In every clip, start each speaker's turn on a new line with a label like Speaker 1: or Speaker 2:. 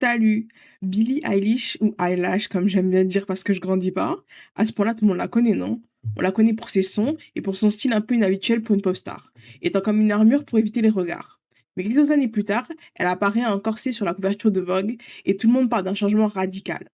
Speaker 1: Salut! Billie Eilish ou Eyelash comme j'aime bien dire parce que je grandis pas, à ce point-là tout le monde la connaît, non? On la connaît pour ses sons et pour son style un peu inhabituel pour une pop star, étant comme une armure pour éviter les regards. Mais quelques années plus tard, elle apparaît en corset sur la couverture de Vogue et tout le monde parle d'un changement radical.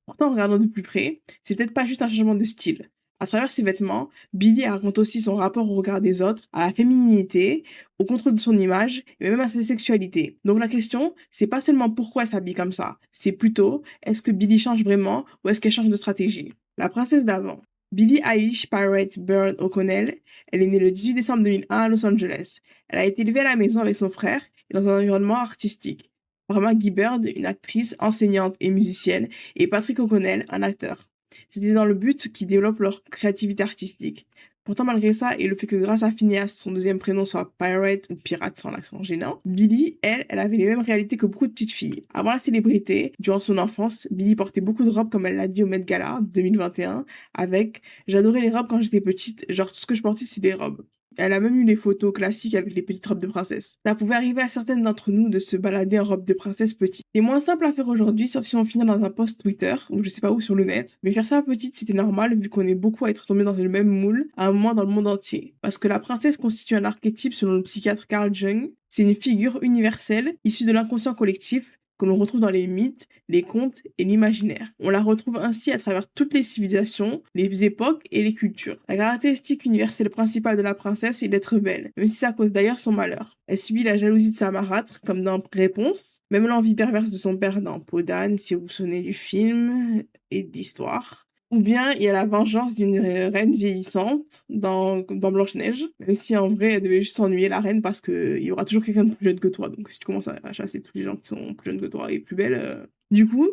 Speaker 1: Pourtant, en regardant de plus près, c'est peut-être pas juste un changement de style. À travers ses vêtements, Billie raconte aussi son rapport au regard des autres, à la féminité, au contrôle de son image et même à sa sexualité. Donc la question, c'est pas seulement pourquoi elle s'habille comme ça, c'est plutôt est-ce que Billie change vraiment ou est-ce qu'elle change de stratégie. La princesse d'avant. Billie Eilish Pirate Byrne O'Connell, elle est née le 18 décembre 2001 à Los Angeles. Elle a été élevée à la maison avec son frère et dans un environnement artistique. Par Maggie Bird, une actrice, enseignante et musicienne, et Patrick O'Connell, un acteur. C'était dans le but qu'ils développent leur créativité artistique. Pourtant, malgré ça, et le fait que grâce à Phineas, son deuxième prénom soit Pirate ou Pirate sans l'accent gênant, Billie, elle avait les mêmes réalités que beaucoup de petites filles. Avant la célébrité, durant son enfance, Billie portait beaucoup de robes comme elle l'a dit au Met Gala 2021, avec «J'adorais les robes quand j'étais petite, genre tout ce que je portais c'est des robes». Elle a même eu les photos classiques avec les petites robes de princesse. Ça pouvait arriver à certaines d'entre nous de se balader en robe de princesse petite. C'est moins simple à faire aujourd'hui, sauf si on finit dans un post Twitter, ou je sais pas où sur le net. Mais faire ça petite, c'était normal, vu qu'on est beaucoup à être tombé dans le même moule, à un moment dans le monde entier. Parce que la princesse constitue un archétype selon le psychiatre Carl Jung. C'est une figure universelle, issue de l'inconscient collectif, que l'on retrouve dans les mythes, les contes et l'imaginaire. On la retrouve ainsi à travers toutes les civilisations, les époques et les cultures. La caractéristique universelle principale de la princesse est d'être belle, même si ça cause d'ailleurs son malheur. Elle subit la jalousie de sa marâtre, comme dans Réponse, même l'envie perverse de son père dans Peau d'âne, si vous vous souvenez du film et de l'histoire. Ou bien il y a la vengeance d'une reine vieillissante dans Blanche-Neige, même si en vrai elle devait juste s'ennuyer la reine parce que il y aura toujours quelqu'un de plus jeune que toi. Donc si tu commences à chasser tous les gens qui sont plus jeunes que toi et plus belles. Du coup,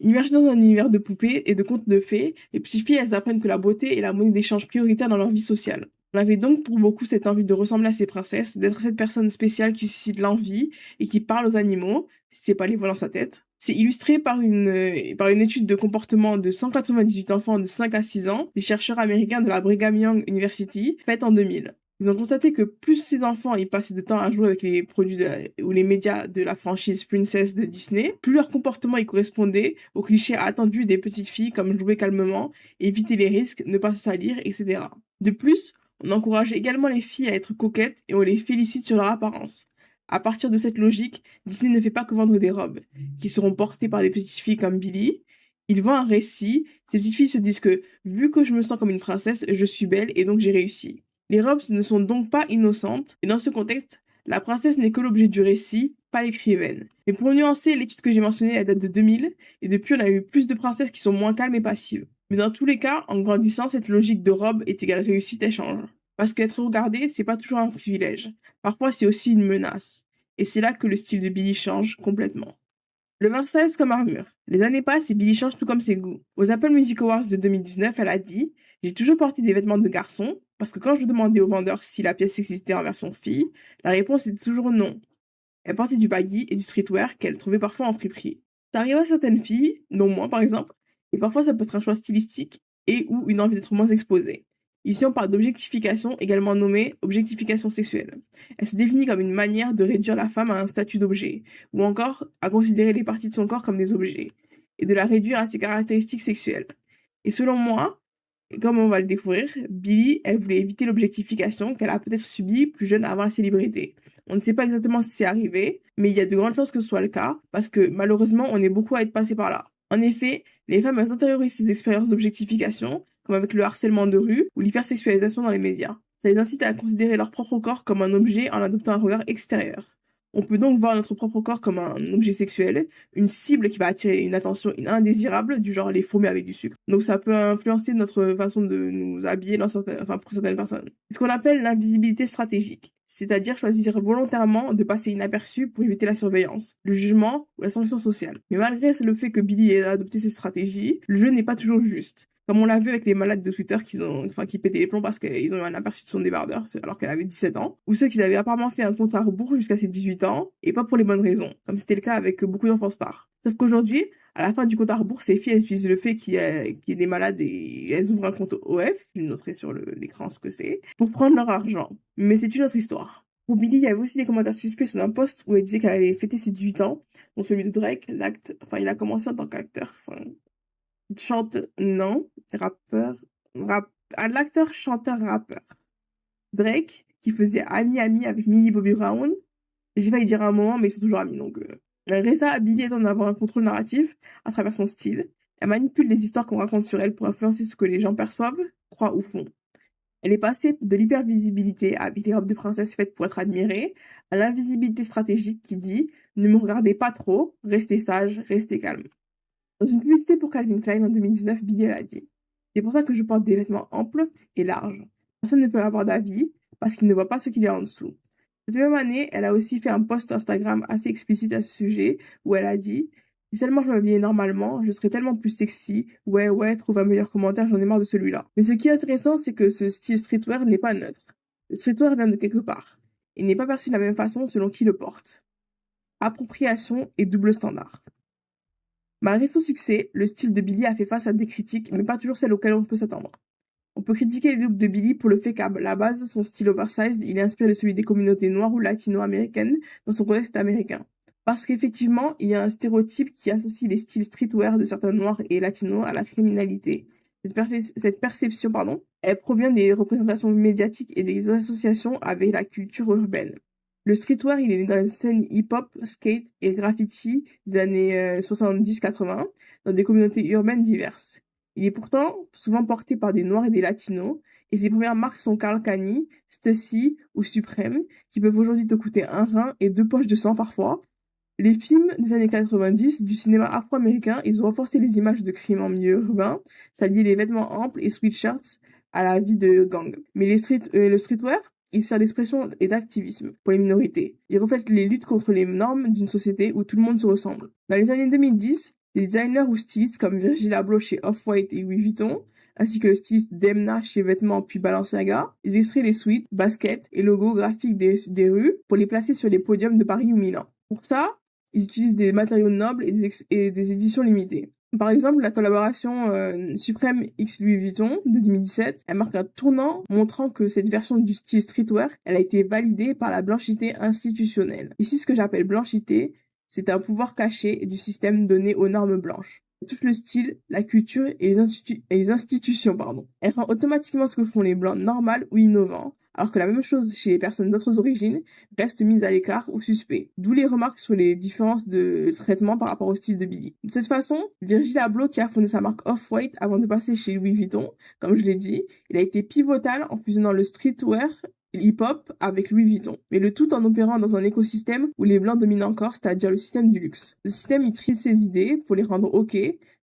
Speaker 1: immergées dans un univers de poupées et de contes de fées, les petites filles elles apprennent que la beauté est la monnaie d'échange prioritaire dans leur vie sociale. On avait donc pour beaucoup cette envie de ressembler à ces princesses, d'être cette personne spéciale qui suscite l'envie et qui parle aux animaux, si c'est pas les voix dans sa tête. C'est illustré par une étude de comportement de 198 enfants de 5 à 6 ans, des chercheurs américains de la Brigham Young University, faite en 2000. Ils ont constaté que plus ces enfants y passaient de temps à jouer avec les produits ou les médias de la franchise Princess de Disney, plus leur comportement y correspondait aux clichés attendus des petites filles comme jouer calmement, éviter les risques, ne pas se salir, etc. De plus, on encourage également les filles à être coquettes et on les félicite sur leur apparence. À partir de cette logique, Disney ne fait pas que vendre des robes, qui seront portées par des petites filles comme Billie. Il vend un récit, ces petites filles se disent que, vu que je me sens comme une princesse, je suis belle et donc j'ai réussi. Les robes ne sont donc pas innocentes, et dans ce contexte, la princesse n'est que l'objet du récit, pas l'écrivaine. Mais pour nuancer, l'étude que j'ai mentionnée, elle date de 2000, et depuis on a eu plus de princesses qui sont moins calmes et passives. Mais dans tous les cas, en grandissant, cette logique de robe est égale réussite et change. Parce qu'être regardé, c'est pas toujours un privilège. Parfois, c'est aussi une menace. Et c'est là que le style de Billie change complètement. Le Versailles comme armure. Les années passent et Billie change tout comme ses goûts. Aux Apple Music Awards de 2019, elle a dit «J'ai toujours porté des vêtements de garçon, parce que quand je demandais au vendeur si la pièce existait en version fille, la réponse était toujours non. Elle portait du baggy et du streetwear qu'elle trouvait parfois en friperie. Ça arrive à certaines filles, dont moi par exemple, et parfois ça peut être un choix stylistique et ou une envie d'être moins exposée. Ici on parle d'objectification, également nommée objectification sexuelle. Elle se définit comme une manière de réduire la femme à un statut d'objet, ou encore à considérer les parties de son corps comme des objets, et de la réduire à ses caractéristiques sexuelles. Et selon moi, et comme on va le découvrir, Billie, elle voulait éviter l'objectification qu'elle a peut-être subie plus jeune avant la célébrité. On ne sait pas exactement si c'est arrivé, mais il y a de grandes chances que ce soit le cas, parce que malheureusement, on est beaucoup à être passé par là. En effet, les femmes elles intériorisent ces expériences d'objectification, comme avec le harcèlement de rue ou l'hypersexualisation dans les médias. Ça les incite à considérer leur propre corps comme un objet en adoptant un regard extérieur. On peut donc voir notre propre corps comme un objet sexuel, une cible qui va attirer une attention indésirable, du genre les faux avec du sucre. Donc ça peut influencer notre façon de nous habiller pour certaines personnes. C'est ce qu'on appelle l'invisibilité stratégique, c'est-à-dire choisir volontairement de passer inaperçu pour éviter la surveillance, le jugement ou la sanction sociale. Mais malgré le fait que Billie ait adopté ces stratégies, le jeu n'est pas toujours juste. Comme on l'a vu avec les malades de Twitter qui pétaient les plombs parce qu'ils ont eu un aperçu de son débardeur alors qu'elle avait 17 ans, ou ceux qui avaient apparemment fait un compte à rebours jusqu'à ses 18 ans, et pas pour les bonnes raisons, comme c'était le cas avec beaucoup d'enfants stars. Sauf qu'aujourd'hui, à la fin du compte à rebours, ces filles elles utilisent le fait qu'il y ait des malades et elles ouvrent un compte OF, je noterai sur l'écran ce que c'est, pour prendre leur argent. Mais c'est une autre histoire. Pour Billie, il y avait aussi des commentaires suspects sur un post où elle disait qu'elle allait fêter ses 18 ans, dont celui de Drake, il a commencé en tant qu'acteur, chante, non, rappeur, l'acteur, chanteur, rappeur. Drake, qui faisait ami avec Millie Bobby Brown, j'ai failli dire à un moment, mais ils sont toujours amis, donc. Reza Billie tente d'avoir un contrôle narratif à travers son style. Elle manipule les histoires qu'on raconte sur elle pour influencer ce que les gens perçoivent, croient ou font. Elle est passée de l'hypervisibilité avec les robes de princesse faites pour être admirée à l'invisibilité stratégique qui dit ne me regardez pas trop, restez sage, restez calme. Dans une publicité pour Calvin Klein en 2019, Billie a dit c'est pour ça que je porte des vêtements amples et larges. Personne ne peut avoir d'avis parce qu'il ne voit pas ce qu'il y a en dessous. Cette même année, elle a aussi fait un post Instagram assez explicite à ce sujet où elle a dit si seulement je m'habillais normalement, je serais tellement plus sexy. Ouais, trouve un meilleur commentaire, j'en ai marre de celui-là. Mais ce qui est intéressant, c'est que ce style streetwear n'est pas neutre. Le streetwear vient de quelque part. Il n'est pas perçu de la même façon selon qui le porte. Appropriation et double standard. Malgré son succès, le style de Billie a fait face à des critiques, mais pas toujours celles auxquelles on peut s'attendre. On peut critiquer les looks de Billie pour le fait qu'à la base, son style oversized, il est inspiré de celui des communautés noires ou latino-américaines dans son contexte américain. Parce qu'effectivement, il y a un stéréotype qui associe les styles streetwear de certains noirs et latinos à la criminalité. Cette perception, elle provient des représentations médiatiques et des associations avec la culture urbaine. Le streetwear, il est né dans la scène hip-hop, skate et graffiti des années 70-80 dans des communautés urbaines diverses. Il est pourtant souvent porté par des noirs et des latinos, et ses premières marques sont Karl Kani, Stussy ou Supreme, qui peuvent aujourd'hui te coûter un rein et 2 poches de sang parfois. Les films des années 90 du cinéma afro-américain, ils ont renforcé les images de crimes en milieu urbain, ça liait les vêtements amples et sweatshirts à la vie de gang. Mais le streetwear, il sert d'expression et d'activisme pour les minorités. Il reflète les luttes contre les normes d'une société où tout le monde se ressemble. Dans les années 2010, des designers ou stylistes comme Virgil Abloh chez Off-White et Louis Vuitton, ainsi que le styliste Demna chez Vêtements puis Balenciaga, ils extraient les suites, baskets et logos graphiques des rues pour les placer sur les podiums de Paris ou Milan. Pour ça, ils utilisent des matériaux nobles et des éditions limitées. Par exemple, la collaboration Supreme x Louis Vuitton de 2017, elle marque un tournant montrant que cette version du style streetwear, elle a été validée par la blanchité institutionnelle. Ici, ce que j'appelle blanchité, c'est un pouvoir caché du système donné aux normes blanches. Elle touche le style, la culture et les institutions. Elle rend automatiquement ce que font les blancs normal ou innovant, alors que la même chose chez les personnes d'autres origines reste mise à l'écart ou suspect. D'où les remarques sur les différences de traitement par rapport au style de Billie. De cette façon, Virgil Abloh, qui a fondé sa marque Off-White avant de passer chez Louis Vuitton, comme je l'ai dit, il a été pivotal en fusionnant le streetwear hip-hop avec Louis Vuitton, mais le tout en opérant dans un écosystème où les blancs dominent encore, c'est-à-dire le système du luxe. Ce système, il trie ses idées pour les rendre OK,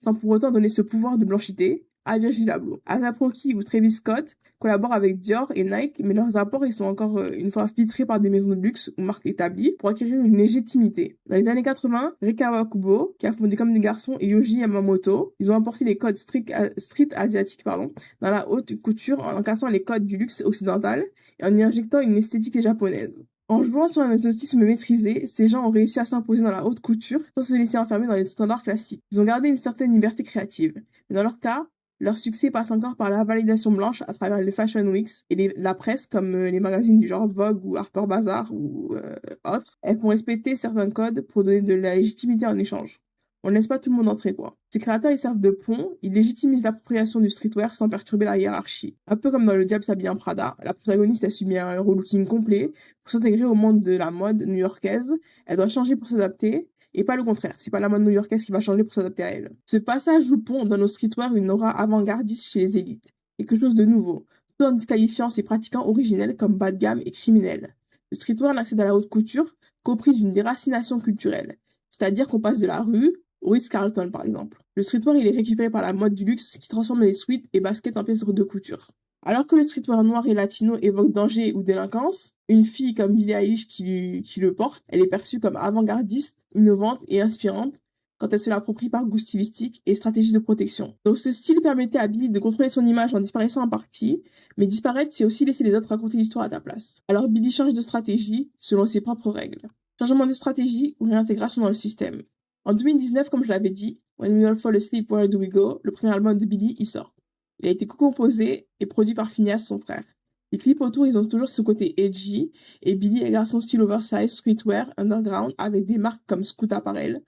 Speaker 1: sans pour autant donner ce pouvoir de blanchité à Virgil Abloh. A$AP Rocky ou Travis Scott collaborent avec Dior et Nike, mais leurs apports ils sont encore une fois filtrés par des maisons de luxe ou marques établies pour acquérir une légitimité. Dans les années 80, Rei Kawakubo, qui a fondé Comme des garçons, et Yohji Yamamoto, ils ont apporté les codes street asiatiques dans la haute couture en cassant les codes du luxe occidental et en y injectant une esthétique japonaise. En jouant sur un exotisme maîtrisé, ces gens ont réussi à s'imposer dans la haute couture sans se laisser enfermer dans les standards classiques. Ils ont gardé une certaine liberté créative, mais dans leur cas, leur succès passe encore par la validation blanche à travers les Fashion Weeks et la presse comme les magazines du genre Vogue ou Harper Bazaar ou autres. Elles font respecter certains codes pour donner de la légitimité en échange. On ne laisse pas tout le monde entrer, quoi. Ces créateurs, ils servent de pont, ils légitimisent l'appropriation du streetwear sans perturber la hiérarchie. Un peu comme dans Le Diable s'habille en Prada, la protagoniste a subi un relooking complet pour s'intégrer au monde de la mode new-yorkaise. Elle doit changer pour s'adapter, et pas le contraire. C'est pas la mode new-yorkaise qui va changer pour s'adapter à elle. Ce passage ou pont donne au streetwear une aura avant-gardiste chez les élites. Quelque chose de nouveau, tout en disqualifiant ses pratiquants originels comme bas de gamme et criminels. Le streetwear n'accède à la haute couture qu'au prix d'une déracination culturelle. C'est-à-dire qu'on passe de la rue au Ritz-Carlton, par exemple. Le streetwear, il est récupéré par la mode du luxe qui transforme les suites et baskets en pièces de couture. Alors que le streetwear noir et latino évoque danger ou délinquance, une fille comme Billie Eilish qui le porte, elle est perçue comme avant-gardiste, innovante et inspirante quand elle se l'approprie par goût stylistique et stratégie de protection. Donc ce style permettait à Billie de contrôler son image en disparaissant en partie, mais disparaître, c'est aussi laisser les autres raconter l'histoire à ta place. Alors Billie change de stratégie selon ses propres règles. Changement de stratégie ou réintégration dans le système. En 2019, comme je l'avais dit, When We All Fall Asleep, Where Do We Go, le premier album de Billie, il sort. Il a été co-composé et produit par Finneas, son frère. Les clips autour, ils ont toujours ce côté edgy, et Billie elle garde son style oversize, streetwear, underground, avec des marques comme Scoot Apparel.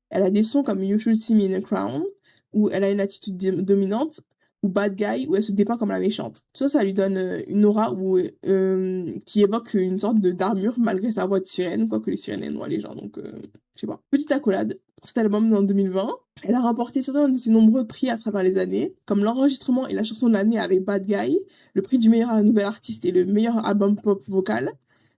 Speaker 1: Elle a des sons comme You Should See Me in a Crown, où elle a une attitude dominante, ou Bad Guy, où elle se dépeint comme la méchante. Tout ça, ça lui donne une aura qui évoque une sorte d'armure, malgré sa voix de sirène, quoique les sirènes elles noient les gens, donc je sais pas. Petite accolade pour cet album en 2020. Elle a remporté certains de ses nombreux prix à travers les années, comme l'enregistrement et la chanson de l'année avec Bad Guy, le prix du meilleur nouvel artiste et le meilleur album pop vocal.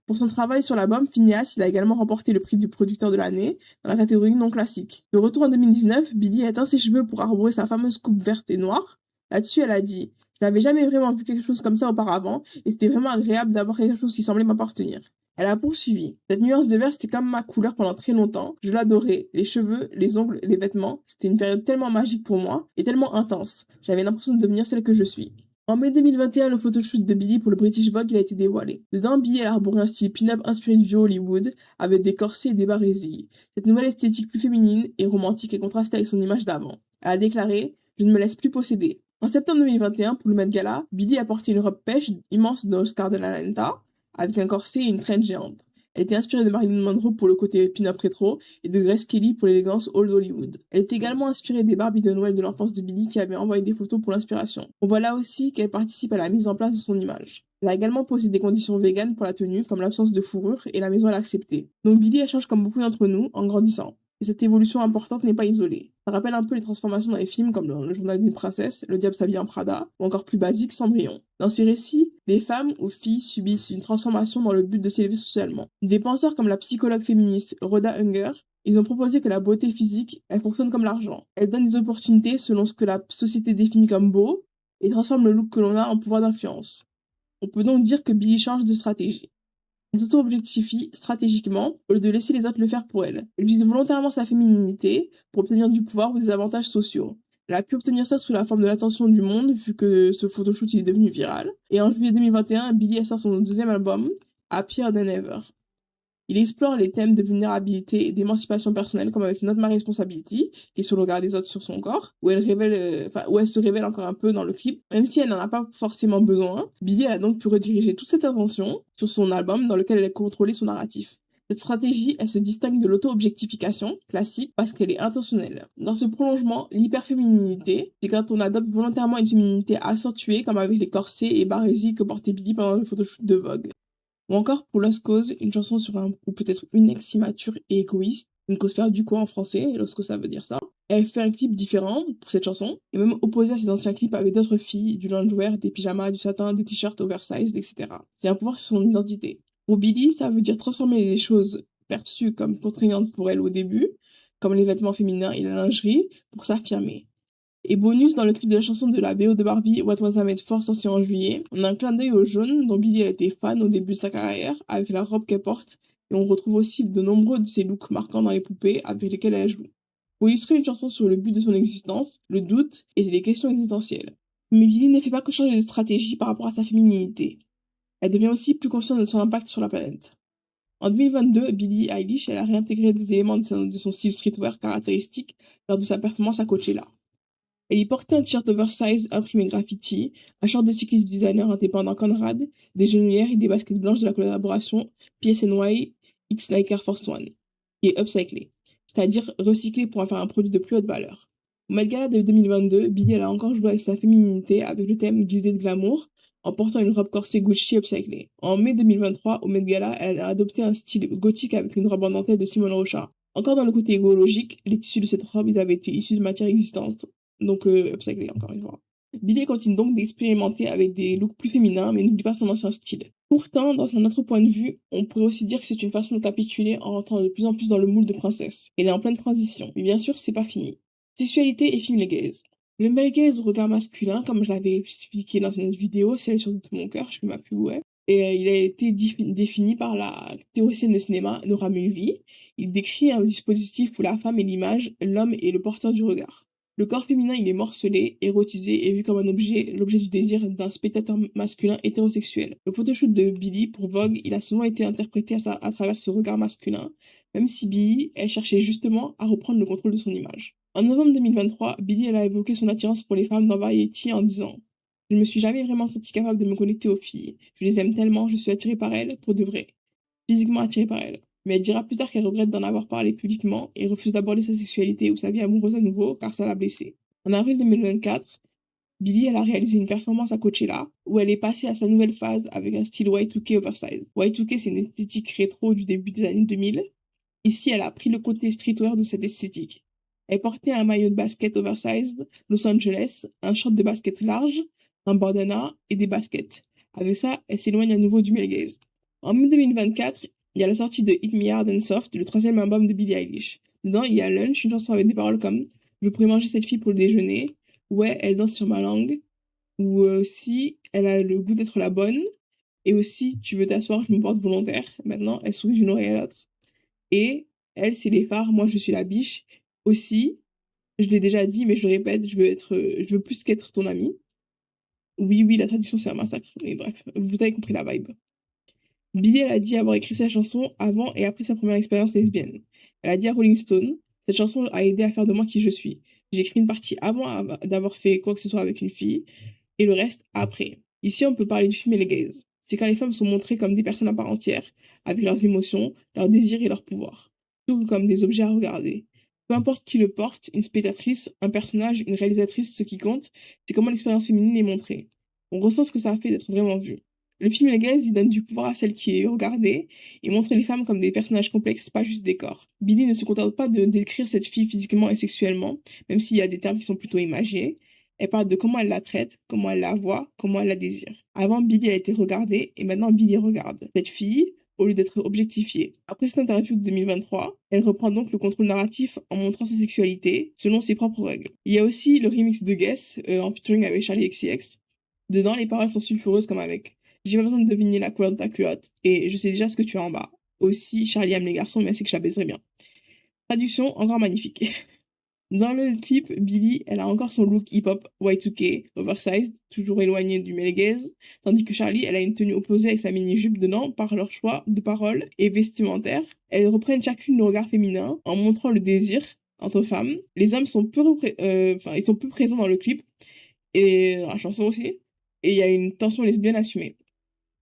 Speaker 1: Pour son travail sur l'album, Finneas, il a également remporté le prix du producteur de l'année dans la catégorie non classique. De retour en 2019, Billie a éteint ses cheveux pour arborer sa fameuse coupe verte et noire. Là-dessus, elle a dit: « Je n'avais jamais vraiment vu quelque chose comme ça auparavant, et c'était vraiment agréable d'avoir quelque chose qui semblait m'appartenir. » Elle a poursuivi: « Cette nuance de vert, c'était comme ma couleur pendant très longtemps. Je l'adorais. Les cheveux, les ongles, les vêtements. C'était une période tellement magique pour moi, et tellement intense. J'avais l'impression de devenir celle que je suis. » En mai 2021, le photoshoot de Billie pour le British Vogue il a été dévoilé. Dedans, Billie elle arborait un style pin-up inspiré du vieux Hollywood, avec des corsets et des barésilles. Cette nouvelle esthétique plus féminine et romantique est contrastée avec son image d'avant. Elle a déclaré: « Je ne me laisse plus posséder. » En septembre 2021, pour le Met Gala, Billie a porté une robe pêche immense d'Oscar de la Renta, avec un corset et une traîne géante. Elle était inspirée de Marilyn Monroe pour le côté pin-up rétro et de Grace Kelly pour l'élégance old Hollywood. Elle était également inspirée des Barbies de Noël de l'enfance de Billie qui avaient envoyé des photos pour l'inspiration. On voit là aussi qu'elle participe à la mise en place de son image. Elle a également posé des conditions véganes pour la tenue, comme l'absence de fourrure, et la maison l'a accepté. Donc Billie elle change comme beaucoup d'entre nous, en grandissant. Et cette évolution importante n'est pas isolée. Ça rappelle un peu les transformations dans les films comme dans Le Journal d'une princesse, Le diable s'habille en Prada, ou encore plus basique, Cendrillon. Dans ces récits, les femmes ou filles subissent une transformation dans le but de s'élever socialement. Des penseurs comme la psychologue féministe Rhoda Unger, ils ont proposé que la beauté physique, elle fonctionne comme l'argent. Elle donne des opportunités selon ce que la société définit comme beau, et transforme le look que l'on a en pouvoir d'influence. On peut donc dire que Billie change de stratégie. Elle s'auto-objectifie stratégiquement au lieu de laisser les autres le faire pour elle. Elle utilise volontairement sa féminité pour obtenir du pouvoir ou des avantages sociaux. Elle a pu obtenir ça sous la forme de l'attention du monde, vu que ce photoshoot est devenu viral. Et en juillet 2021, Billie sort son deuxième album, Happier Than Ever. Il explore les thèmes de vulnérabilité et d'émancipation personnelle, comme avec Not My Responsibility, qui est sur le regard des autres sur son corps, où elle se révèle encore un peu dans le clip. Même si elle n'en a pas forcément besoin, Billie elle a donc pu rediriger toute cette attention sur son album dans lequel elle a contrôlé son narratif. Cette stratégie, elle se distingue de l'auto-objectification classique parce qu'elle est intentionnelle. Dans ce prolongement, l'hyperfémininité, c'est quand on adopte volontairement une féminité accentuée, comme avec les corsets et barésies que portait Billie pendant le photoshoot de Vogue. Ou encore pour Lost Cause, une chanson sur un ou peut-être une ex immature et égoïste, une cause perdue quoi en français, Lost Cause ça veut dire ça. Elle fait un clip différent pour cette chanson, et même opposé à ses anciens clips avec d'autres filles, du loungewear, des pyjamas, du satin, des t-shirts oversized, etc. C'est un pouvoir sur son identité. Pour Billie, ça veut dire transformer les choses perçues comme contraignantes pour elle au début, comme les vêtements féminins et la lingerie, pour s'affirmer. Et bonus, dans le clip de la chanson de la BO de Barbie, What Was I Made For, sorti en juillet, on a un clin d'œil au jaune dont Billie elle était fan au début de sa carrière, avec la robe qu'elle porte, et on retrouve aussi de nombreux de ses looks marquants dans les poupées avec lesquelles elle joue. Pour illustrer une chanson sur le but de son existence, le doute et les questions existentielles. Mais Billie ne fait pas que changer de stratégie par rapport à sa féminité. Elle devient aussi plus consciente de son impact sur la planète. En 2022, Billie Eilish elle a réintégré des éléments de son style streetwear caractéristique lors de sa performance à Coachella. Elle y portait un t-shirt oversize imprimé graffiti, un short de cycliste designer indépendant Conrad, des genouillères et des baskets blanches de la collaboration PSNY X Nike Air Force One, qui est upcyclé, c'est-à-dire recyclé pour en faire un produit de plus haute valeur. Au Met Gala de 2022, Billie elle a encore joué avec sa féminité avec le thème guidé de glamour, en portant une robe corsée Gucci upcyclée. En mai 2023, au Met Gala, elle a adopté un style gothique avec une robe en dentelle de Simone Rocha. Encore dans le côté écologique, les tissus de cette robe ils avaient été issus de matières existantes, donc upcyclé encore une fois. Billie continue donc d'expérimenter avec des looks plus féminins, mais n'oublie pas son ancien style. Pourtant, dans un autre point de vue, on pourrait aussi dire que c'est une façon de capituler en rentrant de plus en plus dans le moule de princesse. Elle est en pleine transition, mais bien sûr, c'est pas fini. Sexualité et film le gaze. Le male gaze au regard masculin, comme je l'avais expliqué dans une autre vidéo, celle sur tout mon cœur, je fais ma pub, ouais. Et il a été défini par la théoricienne de cinéma Nora Mulvey. Il décrit un dispositif où la femme est l'image, l'homme est le porteur du regard. Le corps féminin, il est morcelé, érotisé et vu comme un objet, l'objet du désir d'un spectateur masculin hétérosexuel. Le photoshoot de Billie pour Vogue, il a souvent été interprété à travers ce regard masculin, même si Billie, elle cherchait justement à reprendre le contrôle de son image. En novembre 2023, Billie elle a évoqué son attirance pour les femmes dans Variety en disant: Je me suis jamais vraiment sentie capable de me connecter aux filles. Je les aime tellement, je suis attirée par elles, pour de vrai. Physiquement attirée par elles. Mais elle dira plus tard qu'elle regrette d'en avoir parlé publiquement et refuse d'aborder sa sexualité ou sa vie amoureuse à nouveau car ça l'a blessée. En avril 2024, Billie, elle a réalisé une performance à Coachella où elle est passée à sa nouvelle phase avec un style Y2K oversize. Y2K, c'est une esthétique rétro du début des années 2000. Ici, elle a pris le côté streetwear de cette esthétique. Elle portait un maillot de basket oversized Los Angeles, un short de basket large, un bandana et des baskets. Avec ça, elle s'éloigne à nouveau du male gaze. En mai 2024, il y a la sortie de Hit Me Hard and Soft, le troisième album de Billie Eilish. Dedans, il y a Lunch, une chanson avec des paroles comme Je pourrais manger cette fille pour le déjeuner, Ouais, elle danse sur ma langue, ou aussi Elle a le goût d'être la bonne, et aussi Tu veux t'asseoir, je me porte volontaire. Maintenant, elle sourit d'une oreille à l'autre. Et elle, c'est les phares, moi je suis la biche. Aussi, je l'ai déjà dit, mais je le répète, je veux plus qu'être ton ami. Oui, oui, la traduction c'est un massacre, mais bref, vous avez compris la vibe. Billie, elle a dit avoir écrit sa chanson avant et après sa première expérience lesbienne. Elle a dit à Rolling Stone, cette chanson a aidé à faire de moi qui je suis. J'ai écrit une partie avant d'avoir fait quoi que ce soit avec une fille, et le reste après. Ici, on peut parler du film et les gays. C'est quand les femmes sont montrées comme des personnes à part entière, avec leurs émotions, leurs désirs et leurs pouvoirs, tout comme des objets à regarder. Peu importe qui le porte, une spectatrice, un personnage, une réalisatrice, ce qui compte, c'est comment l'expérience féminine est montrée. On ressent ce que ça a fait d'être vraiment vu. Le film Les Gays, il donne du pouvoir à celle qui est regardée et montre les femmes comme des personnages complexes, pas juste des corps. Billie ne se contente pas de décrire cette fille physiquement et sexuellement, même s'il y a des termes qui sont plutôt imagés. Elle parle de comment elle la traite, comment elle la voit, comment elle la désire. Avant, Billie a été regardée et maintenant Billie regarde cette fille au lieu d'être objectifiée. Après cette interview de 2023, elle reprend donc le contrôle narratif en montrant sa sexualité selon ses propres règles. Il y a aussi le remix de Guess en featuring avec Charlie XCX. Dedans, les paroles sont sulfureuses comme avec J'ai pas besoin de deviner la couleur de ta culotte et je sais déjà ce que tu as en bas. Aussi, Charlie aime les garçons, mais c'est que je la baiserais bien. Traduction encore magnifique. Dans le clip, Billie, elle a encore son look hip-hop Y2K, oversized, toujours éloigné du male gaze, tandis que Charlie, elle a une tenue opposée avec sa mini-jupe dedans par leur choix de paroles et vestimentaires. Elles reprennent chacune le regard féminin en montrant le désir entre femmes. Les hommes sont ils sont peu présents dans le clip et dans la chanson aussi, et il y a une tension lesbienne assumée.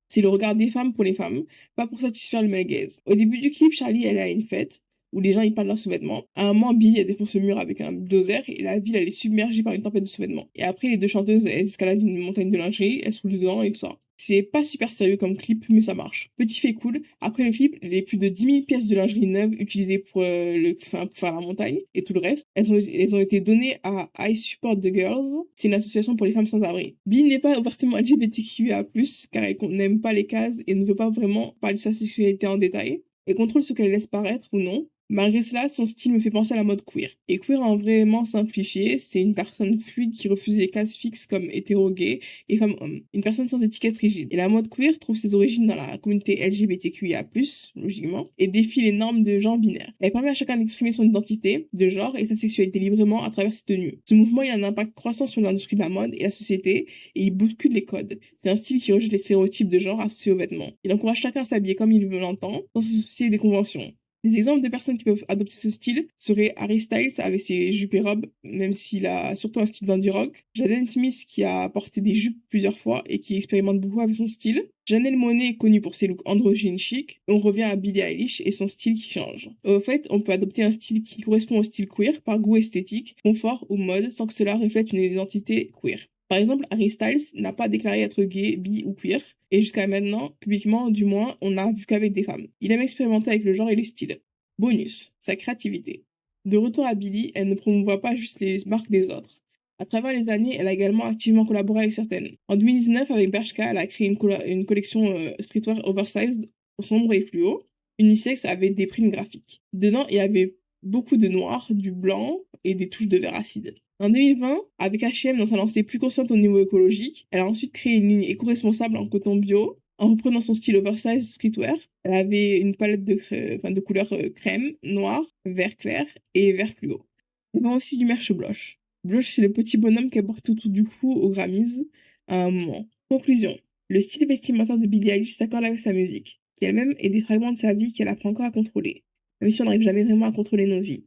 Speaker 1: C'est le regard des femmes pour les femmes, pas pour satisfaire le male gaze. Au début du clip, Charlie, elle est à une fête où les gens ils parlent de leurs sous-vêtements. À un moment, Billie elle défonce le mur avec un dozer et la ville elle est submergée par une tempête de sous-vêtements. Et après, les deux chanteuses elles escaladent une montagne de lingerie, elles se roulent dedans et tout ça. C'est pas super sérieux comme clip, mais ça marche. Petit fait cool, après le clip, les plus de 10 000 pièces de lingerie neuve utilisées pour faire la montagne et tout le reste, elles ont été données à I Support the Girls. C'est une association pour les femmes sans abri. Bill n'est pas ouvertement LGBTQIA+, car elle n'aime pas les cases et ne veut pas vraiment parler de sa sexualité en détail. Elle contrôle ce qu'elle laisse paraître ou non. Malgré cela, son style me fait penser à la mode queer. Et queer en vraiment simplifié, c'est une personne fluide qui refuse les cases fixes comme hétéro, gay et femme-homme. Une personne sans étiquette rigide. Et la mode queer trouve ses origines dans la communauté LGBTQIA+, logiquement, et défie les normes de genre binaire. Elle permet à chacun d'exprimer son identité de genre et sa sexualité librement à travers ses tenues. Ce mouvement, il a un impact croissant sur l'industrie de la mode et la société, et il bouscule les codes. C'est un style qui rejette les stéréotypes de genre associés aux vêtements. Il encourage chacun à s'habiller comme il veut l'entendre, sans se soucier des conventions. Des exemples de personnes qui peuvent adopter ce style seraient Harry Styles avec ses jupes et robes, même s'il a surtout un style d'indie rock. Jaden Smith qui a porté des jupes plusieurs fois et qui expérimente beaucoup avec son style. Janelle Monáe connue pour ses looks androgynes chic. On revient à Billie Eilish et son style qui change. Au fait, on peut adopter un style qui correspond au style queer par goût esthétique, confort ou mode sans que cela reflète une identité queer. Par exemple, Harry Styles n'a pas déclaré être gay, bi ou queer, et jusqu'à maintenant, publiquement du moins, on n'a vu qu'avec des femmes. Il aime expérimenter avec le genre et les styles. Bonus, sa créativité. De retour à Billie, elle ne promouvoit pas juste les marques des autres. À travers les années, elle a également activement collaboré avec certaines. En 2019, avec Bershka, elle a créé une collection streetwear oversized, sombre et fluo, unisex avec des primes graphiques. Dedans, il y avait beaucoup de noir, du blanc et des touches de vert acide. En 2020, avec H&M dans sa lancée plus consciente au niveau écologique, elle a ensuite créé une ligne éco-responsable en coton bio, en reprenant son style oversize streetwear. Elle avait une palette de couleurs crème, noir, vert clair et vert fluo. Elle vend aussi du merch blush. Blush, c'est le petit bonhomme qu'elle porte autour du cou aux Grammys à un moment. Conclusion. Le style vestimentaire de Billie Eilish s'accorde avec sa musique, qui elle-même est des fragments de sa vie qu'elle apprend encore à contrôler, même si on n'arrive jamais vraiment à contrôler nos vies.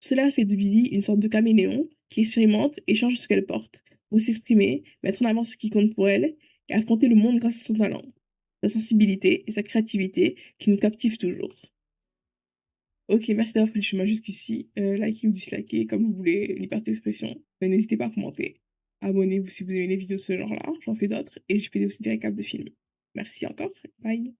Speaker 1: Cela fait de Billie une sorte de caméléon qui expérimente et change ce qu'elle porte, pour s'exprimer, mettre en avant ce qui compte pour elle et affronter le monde grâce à son talent, sa sensibilité et sa créativité qui nous captivent toujours. Ok, merci d'avoir pris le chemin jusqu'ici. Likez ou dislikez, comme vous voulez, liberté d'expression. N'hésitez pas à commenter. Abonnez-vous si vous aimez les vidéos de ce genre-là, j'en fais d'autres, et je fais aussi des récaps de films. Merci encore, bye.